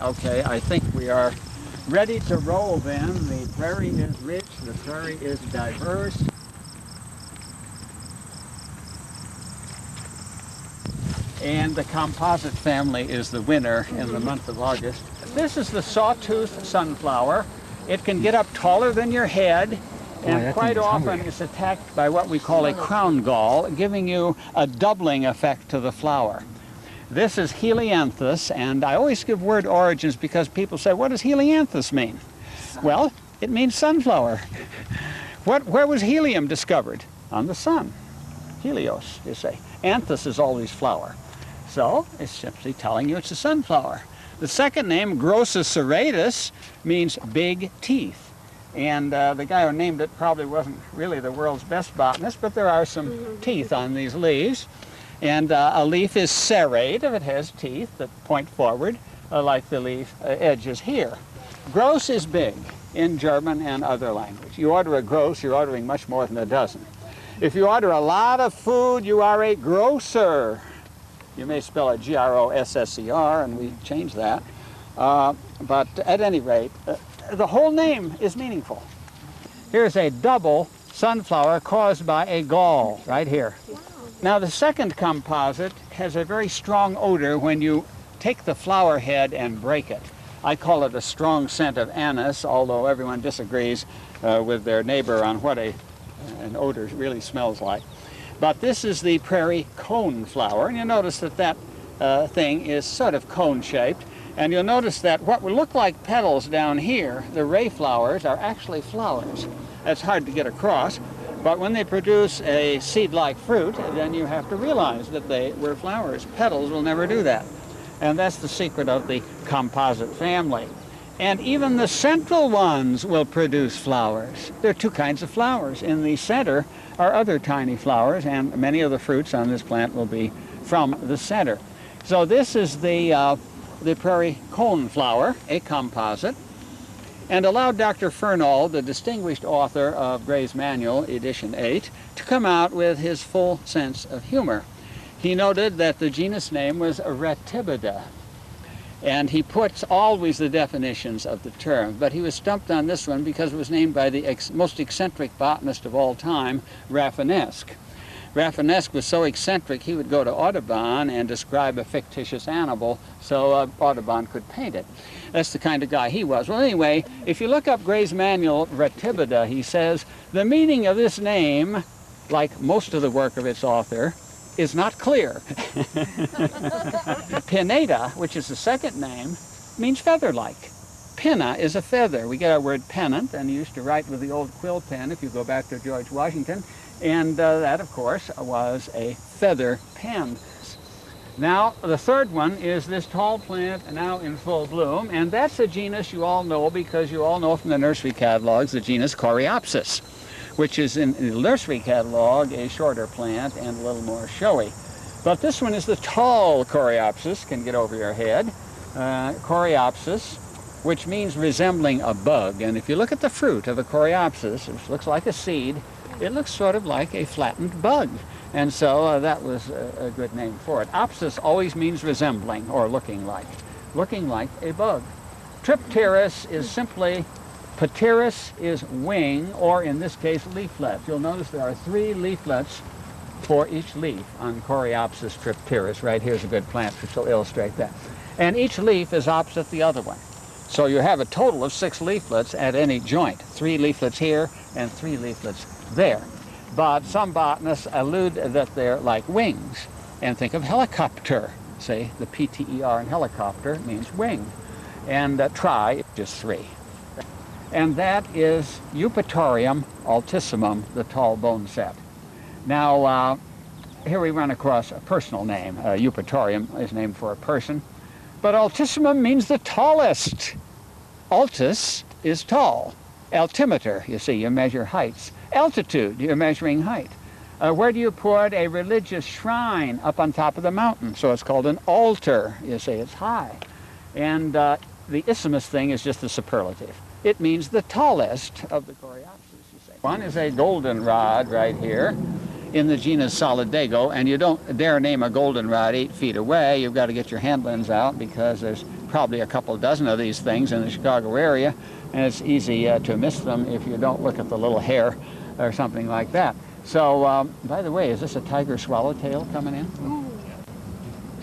Okay, I think we are ready to roll then. The prairie is rich, the prairie is diverse. And the composite family is the winner in the month of August. This is the sawtooth sunflower. It can get up taller than your head, and quite often it's attacked by what we call a crown gall, giving you a doubling effect to the flower. This is helianthus, and I always give word origins because people say, what does helianthus mean? Well, it means sunflower. Where was helium discovered? On the sun. Helios, you say. Anthus is always flower. So it's simply telling you it's a sunflower. The second name, Grossus serratus, means big teeth. And the guy who named it probably wasn't really the world's best botanist, but there are some teeth on these leaves. And a leaf is serrate if it has teeth that point forward, like the leaf edges here. Gross is big in German and other language. You order a gross, you're ordering much more than a dozen. If you order a lot of food, you are a grocer. You may spell it G-R-O-S-S-E-R, and we changed that. But at any rate, the whole name is meaningful. Here's a double sunflower caused by a gall, right here. Now the second composite has a very strong odor when you take the flower head and break it. I call it a strong scent of anise, although everyone disagrees with their neighbor on what an odor really smells like. But this is the prairie cone flower, and you'll notice that that thing is sort of cone-shaped. And you'll notice that what would look like petals down here, the ray flowers, are actually flowers. That's hard to get across, but when they produce a seed-like fruit, then you have to realize that they were flowers. Petals will never do that. And that's the secret of the composite family. And even the central ones will produce flowers. There are two kinds of flowers. In the center are other tiny flowers, and many of the fruits on this plant will be from the center. So this is the prairie cone flower, a composite, and allowed Dr. Fernald, the distinguished author of Gray's Manual, edition 8, to come out with his full sense of humor. He noted that the genus name was Retibida, and he puts always the definitions of the term, but he was stumped on this one because it was named by the most eccentric botanist of all time, Rafinesque. Rafinesque was so eccentric he would go to Audubon and describe a fictitious animal so Audubon could paint it. That's the kind of guy he was. Well, anyway, if you look up Gray's Manual, Retibida, he says, the meaning of this name, like most of the work of its author, is not clear. Pineta, which is the second name, means feather-like. Pinna is a feather. We get our word pennant, and you used to write with the old quill pen if you go back to George Washington, and that, of course, was a feather pen. Now, the third one is this tall plant now in full bloom, and that's a genus you all know because you all know from the nursery catalogs, the genus Coreopsis, which is in the nursery catalog a shorter plant and a little more showy. But this one is the tall Coreopsis, can get over your head. Coreopsis, which means resembling a bug. And if you look at the fruit of a Coreopsis, which looks like a seed, it looks sort of like a flattened bug. And so that was a good name for it. Opsis always means resembling or looking like a bug. Tripteris is simply, pteris is wing, or in this case, leaflets. You'll notice there are 3 leaflets for each leaf on Coreopsis tripteris. Right here's a good plant which will illustrate that. And each leaf is opposite the other one. So you have a total of 6 leaflets at any joint. 3 leaflets here and 3 leaflets there. But some botanists allude that they're like wings and think of helicopter. Say the P-T-E-R in helicopter means wing. And tri, just 3. And that is Eupatorium altissimum, the tall bone set. Now, here we run across a personal name. Eupatorium is named for a person, but altissimum means the tallest. Altus is tall. Altimeter, you see, you measure heights. Altitude, you're measuring height. Where do you put a religious shrine? Up on top of the mountain, so it's called an altar. You see, it's high. And the isthmus thing is just the superlative. It means the tallest of the Coreopsis, you say. One is a goldenrod right here in the genus Solidago, and you don't dare name a goldenrod 8 feet away. You've got to get your hand lens out because there's probably a couple dozen of these things in the Chicago area, and it's easy to miss them if you don't look at the little hair or something like that. So, by the way, is this a tiger swallowtail coming in?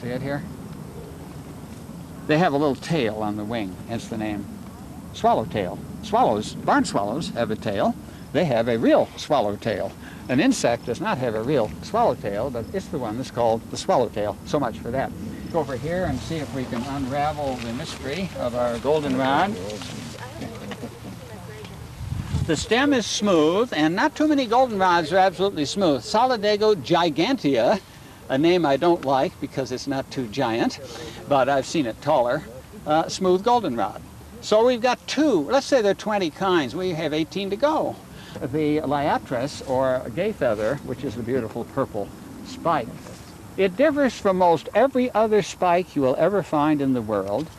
See it here? They have a little tail on the wing, hence the name swallowtail. Swallows, barn swallows, have a tail. They have a real swallowtail. An insect does not have a real swallowtail, but it's the one that's called the swallowtail. So much for that. Go over here and see if we can unravel the mystery of our goldenrod. The stem is smooth, and not too many goldenrods are absolutely smooth. Solidago gigantea, a name I don't like because it's not too giant, but I've seen it taller, smooth goldenrod. So we've got two, let's say there are 20 kinds. We have 18 to go. The liatris, or gay feather, which is the beautiful purple spike. It differs from most every other spike you will ever find in the world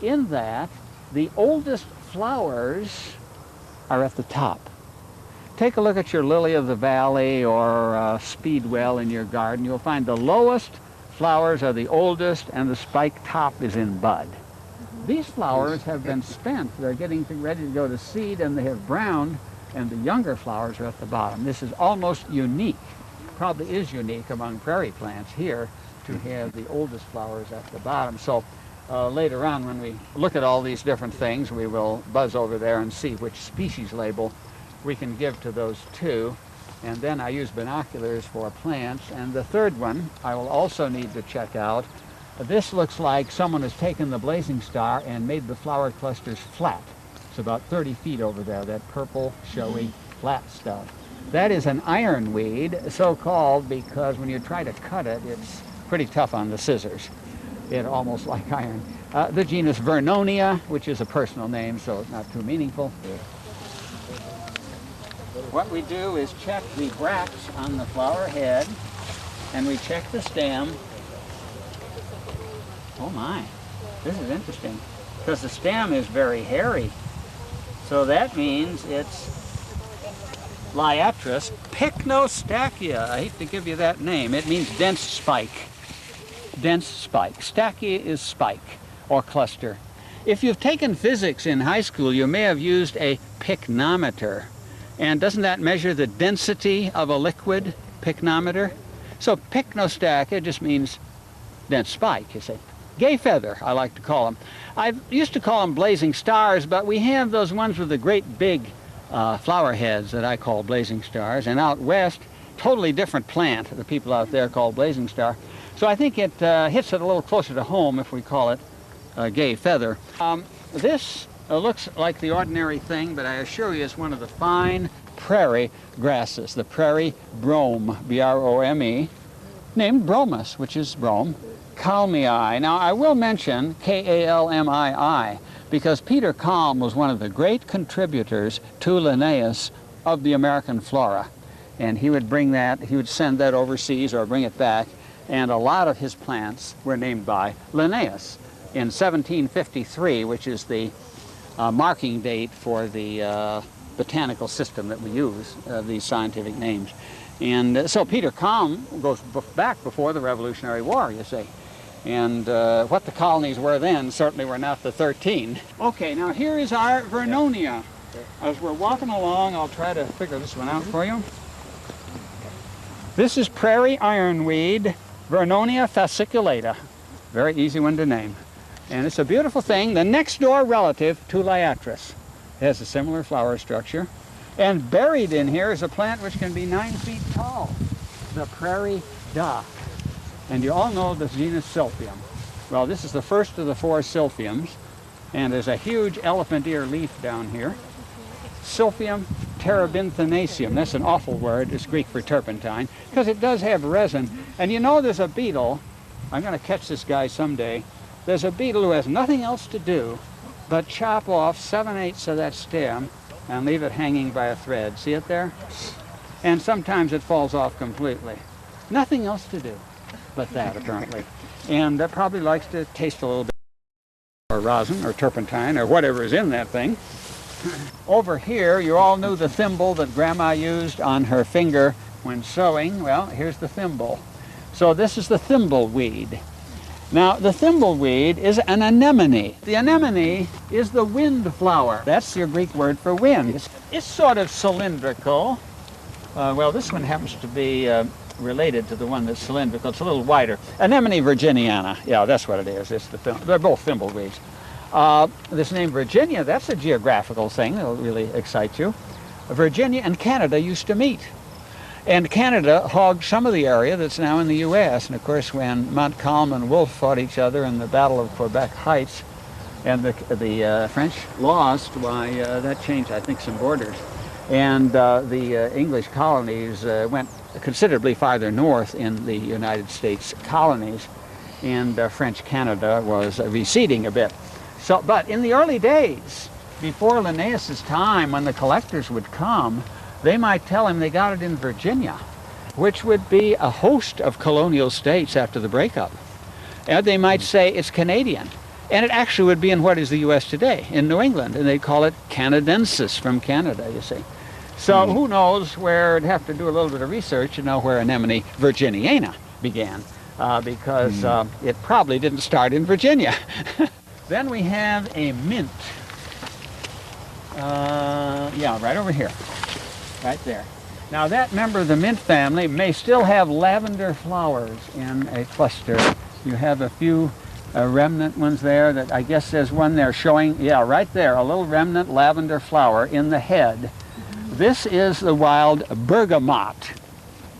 in that the oldest flowers are at the top. Take a look at your lily of the valley or speedwell in your garden. You'll find the lowest flowers are the oldest and the spike top is in bud. These flowers have been spent. They're getting ready to go to seed and they have browned, and the younger flowers are at the bottom. This is almost unique, probably is unique among prairie plants here to have the oldest flowers at the bottom. So later on when we look at all these different things, we will buzz over there and see which species label we can give to those two. And then I use binoculars for plants. And the third one I will also need to check out. This looks like someone has taken the blazing star and made the flower clusters flat. It's about 30 feet over there, that purple, showy, flat stuff. That is an ironweed, so-called because when you try to cut it, it's pretty tough on the scissors. It's almost like iron. The genus Vernonia, which is a personal name, so it's not too meaningful. What we do is check the bracts on the flower head, and we check the stem. Oh my, this is interesting, because the stem is very hairy. So that means it's Liatris pycnostachya. I hate to give you that name. It means dense spike. Dense spike. Stachya is spike or cluster. If you've taken physics in high school, you may have used a pycnometer. And doesn't that measure the density of a liquid, pycnometer? So pycnostachya just means dense spike, you see. Gay feather, I like to call them. I used to call them blazing stars, but we have those ones with the great big flower heads that I call blazing stars. And out west, totally different plant the people out there call blazing star. So I think it hits it a little closer to home if we call it gay feather. This looks like the ordinary thing, but I assure you it's one of the fine prairie grasses, the prairie brome, B-R-O-M-E, named bromus, which is brome. Kalmii. Now, I will mention K-A-L-M-I-I because Peter Kalm was one of the great contributors to Linnaeus of the American flora. And he would bring that, he would send that overseas or bring it back, and a lot of his plants were named by Linnaeus in 1753, which is the marking date for the botanical system that we use, these scientific names. And so Peter Kalm goes back before the Revolutionary War, you see. And what the colonies were then certainly were not the 13. Okay, now here is our Vernonia. As we're walking along, I'll try to figure this one out for you. This is prairie ironweed, Vernonia fasciculata. Very easy one to name. And it's a beautiful thing, the next door relative to Liatris. It has a similar flower structure. And buried in here is a plant which can be 9 feet tall, the prairie dock. And you all know this genus Silphium. Well, this is the first of the 4 Silphiums, and there's a huge elephant ear leaf down here. Silphium terebinthinaceum, that's an awful word, it's Greek for turpentine, because it does have resin. And you know there's a beetle, I'm going to catch this guy someday, there's a beetle who has nothing else to do but chop off 7/8 of that stem and leave it hanging by a thread. See it there? And sometimes it falls off completely. Nothing else to do but that, apparently. And that probably likes to taste a little bit or rosin or turpentine or whatever is in that thing. Over here, you all knew the thimble that Grandma used on her finger when sewing. Well, here's the thimble. So this is the thimbleweed. Now, the thimbleweed is an anemone. The anemone is the wind flower. That's your Greek word for wind. It's sort of cylindrical. Well, this one happens to be related to the one that's cylindrical. It's a little wider. Anemone virginiana. Yeah, that's what it is. They're both thimbleweeds. This name Virginia, that's a geographical thing that'll really excite you. Virginia and Canada used to meet. And Canada hogged some of the area that's now in the U.S. And of course, when Montcalm and Wolfe fought each other in the Battle of Quebec Heights, and the French lost, why, that changed, I think, some borders. And the English colonies went considerably farther north in the United States colonies, and French Canada was receding a bit. So, but in the early days, before Linnaeus's time, when the collectors would come, they might tell him they got it in Virginia, which would be a host of colonial states after the breakup. And they might say it's Canadian. And it actually would be in what is the U.S. today, in New England, and they call it Canadensis, from Canada, you see. So who knows where, I'd have to do a little bit of research to know where Anemone virginiana began, because it probably didn't start in Virginia. Then we have a mint. Yeah, right over here. Right there. Now that member of the mint family may still have lavender flowers in a cluster. You have a few remnant ones there that I guess there's one there showing, yeah, right there, a little remnant lavender flower in the head. This is the wild bergamot.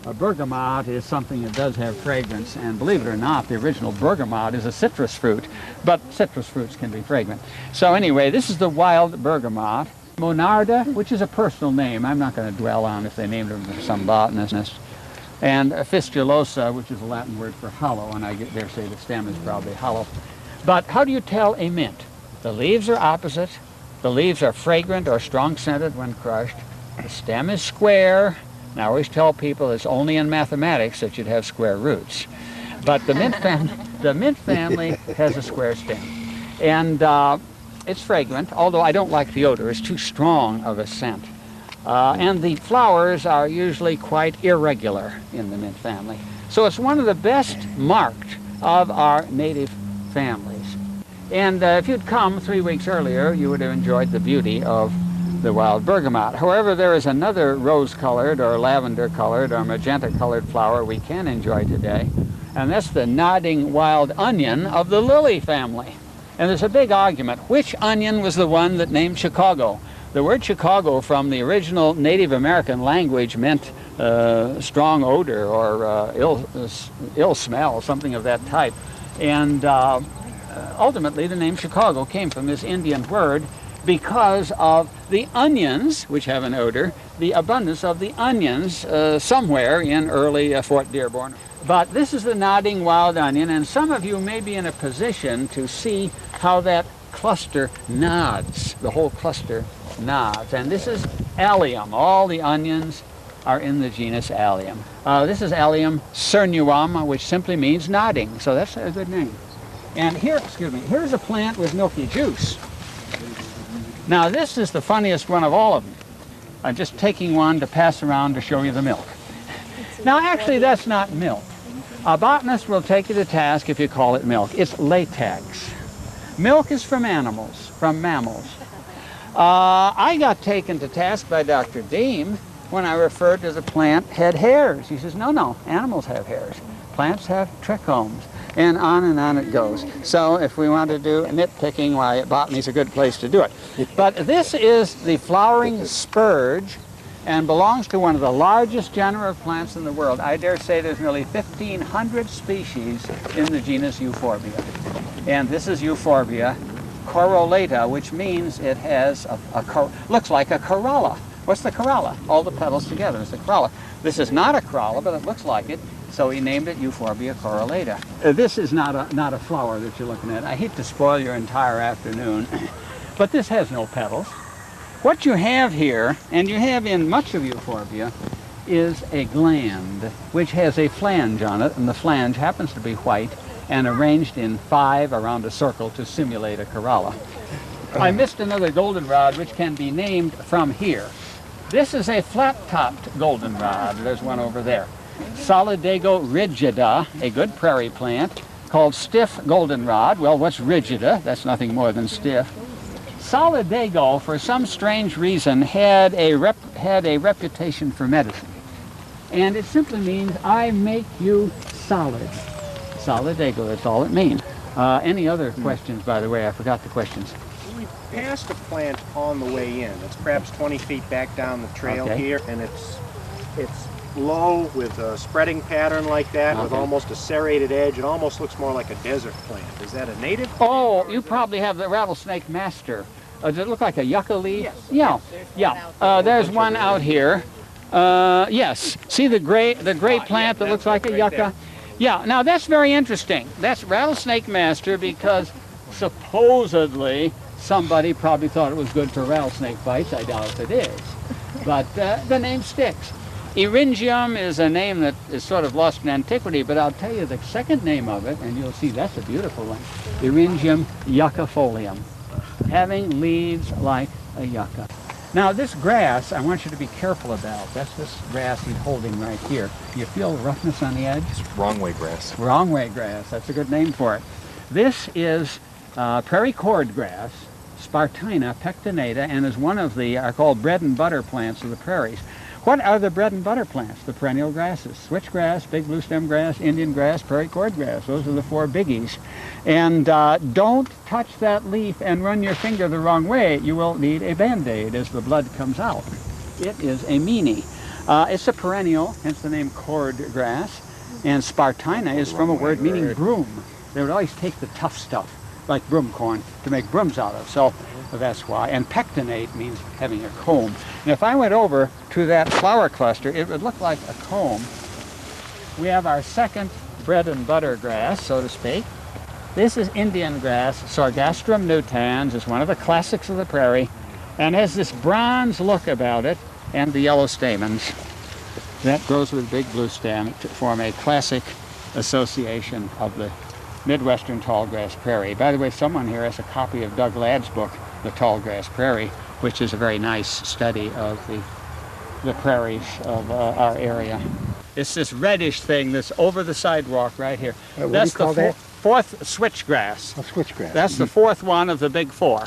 A bergamot is something that does have fragrance, and believe it or not, the original bergamot is a citrus fruit, but citrus fruits can be fragrant. So anyway, this is the wild bergamot. Monarda, which is a personal name. I'm not going to dwell on if they named it for some botanist. And fistulosa, which is a Latin word for hollow, and I dare say the stem is probably hollow. But how do you tell a mint? The leaves are opposite. The leaves are fragrant or strong-scented when crushed. The stem is square. And I always tell people it's only in mathematics that you'd have square roots. But the mint family has a square stem. And it's fragrant, although I don't like the odor. It's too strong of a scent. And the flowers are usually quite irregular in the mint family. So it's one of the best marked of our native families. And if you'd come 3 weeks earlier, you would have enjoyed the beauty of the wild bergamot. However, there is another rose-colored or lavender-colored or magenta-colored flower we can enjoy today, and that's the nodding wild onion of the lily family. And there's a big argument. Which onion was the one that named Chicago? The word Chicago from the original Native American language meant strong odor or ill smell, something of that type. And ultimately the name Chicago came from this Indian word because of the onions, which have an odor, the abundance of the onions somewhere in early Fort Dearborn. But this is the nodding wild onion, and some of you may be in a position to see how that cluster nods. The whole cluster nods. And this is allium. All the onions are in the genus allium. This is allium cernuum, which simply means nodding. So that's a good name. And here, here's a plant with milky juice. Now this is the funniest one of all of them. I'm just taking one to pass around to show you the milk. Now actually that's not milk. A botanist will take you to task if you call it milk. It's latex. Milk is from animals, from mammals. I got taken to task by Dr. Deem when I referred to the plant had hairs. He says, no, animals have hairs. Plants have trichomes. And on it goes. So if we want to do nitpicking, why, botany's a good place to do it. But this is the flowering spurge and belongs to one of the largest genera of plants in the world. I dare say there's nearly 1,500 species in the genus Euphorbia. And this is Euphorbia corolata, which means it has looks like a corolla. What's the corolla? All the petals together is the corolla. This is not a corolla, but it looks like it. So he named it Euphorbia corolata. This is not a flower that you're looking at. I hate to spoil your entire afternoon, but this has no petals. What you have here, and you have in much of Euphorbia, is a gland which has a flange on it, and the flange happens to be white and arranged in 5 around a circle to simulate a corolla. I missed another goldenrod which can be named from here. This is a flat-topped goldenrod. There's one over there. Solidago rigida, a good prairie plant, called stiff goldenrod. Well, what's rigida? That's nothing more than stiff. Solidago, for some strange reason, had a reputation for medicine. And it simply means, I make you solid. Solidago, that's all it means. Any other questions, by the way? I forgot the questions. We passed a plant on the way in. It's perhaps 20 feet back down the trail here, and it's low with a spreading pattern like that, with almost a serrated edge. It almost looks more like a desert plant. Is that a native? Oh, you probably have the rattlesnake master. Does it look like a yucca leaf? Yes. Yeah. There's one out here. Yes. See the gray plant that looks like a yucca? Yeah. Now that's very interesting. That's rattlesnake master because supposedly somebody probably thought it was good for rattlesnake bites. I doubt if it is. But the name sticks. Eryngium is a name that is sort of lost in antiquity, but I'll tell you the second name of it, and you'll see that's a beautiful one. Eryngium yuccafolium, having leaves like a yucca. Now this grass, I want you to be careful about. That's this grass he's holding right here. You feel the roughness on the edge? It's wrong way grass. Wrong way grass, that's a good name for it. This is prairie cordgrass, Spartina pectinata, and is one of the, are called bread and butter plants of the prairies. What are the bread and butter plants? The perennial grasses. Switchgrass, big blue stem grass, Indian grass, prairie cordgrass. Those are the four biggies. And don't touch that leaf and run your finger the wrong way. You will need a Band-Aid as the blood comes out. It is a meanie. It's a perennial, hence the name cordgrass. And Spartina is from a word meaning broom. They would always take the tough stuff, like broom corn, to make brooms out of. So that's why. And pectinate means having a comb. And if I went over to that flower cluster, it would look like a comb. We have our second bread and butter grass, so to speak. This is Indian grass, Sargastrum nutans. It's one of the classics of the prairie, and has this bronze look about it, and the yellow stamens. That grows with a big blue stem to form a classic association of the Midwestern tallgrass prairie. By the way, someone here has a copy of Doug Ladd's book, The Tallgrass Prairie, which is a very nice study of the prairies of our area. It's this reddish thing that's over the sidewalk right here. That's the fourth switchgrass. Oh, switchgrass. That's the fourth one of the big four.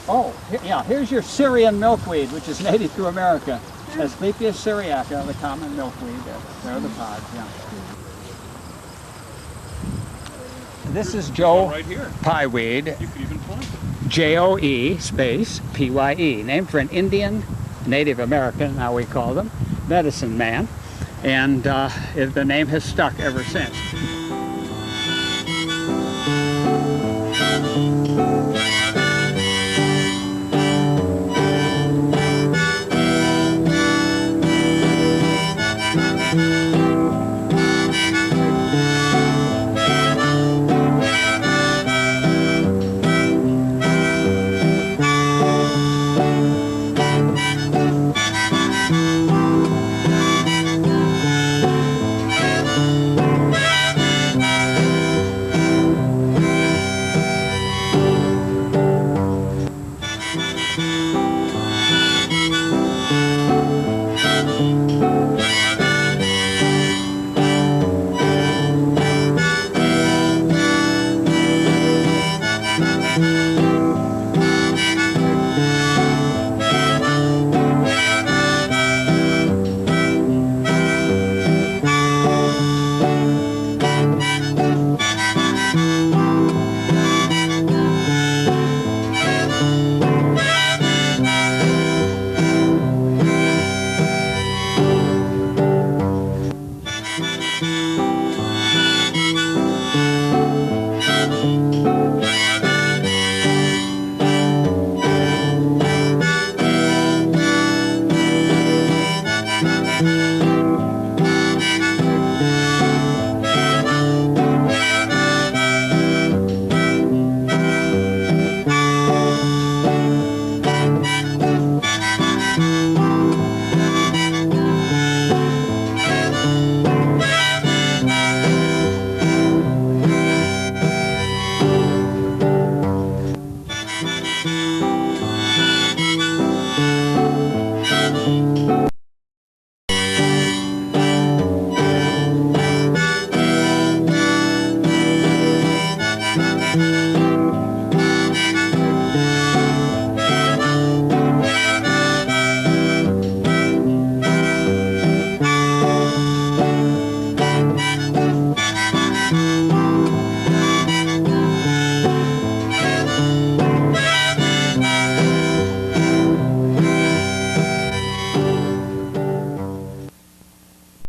Oh, yeah, here's your Syrian milkweed, which is native to America. Asclepias syriaca, the common milkweed. There are the pods, yeah. This is Joe Pieweed, J-O-E space P-Y-E, named for an Indian, Native American, now we call them, medicine man, and the name has stuck ever since.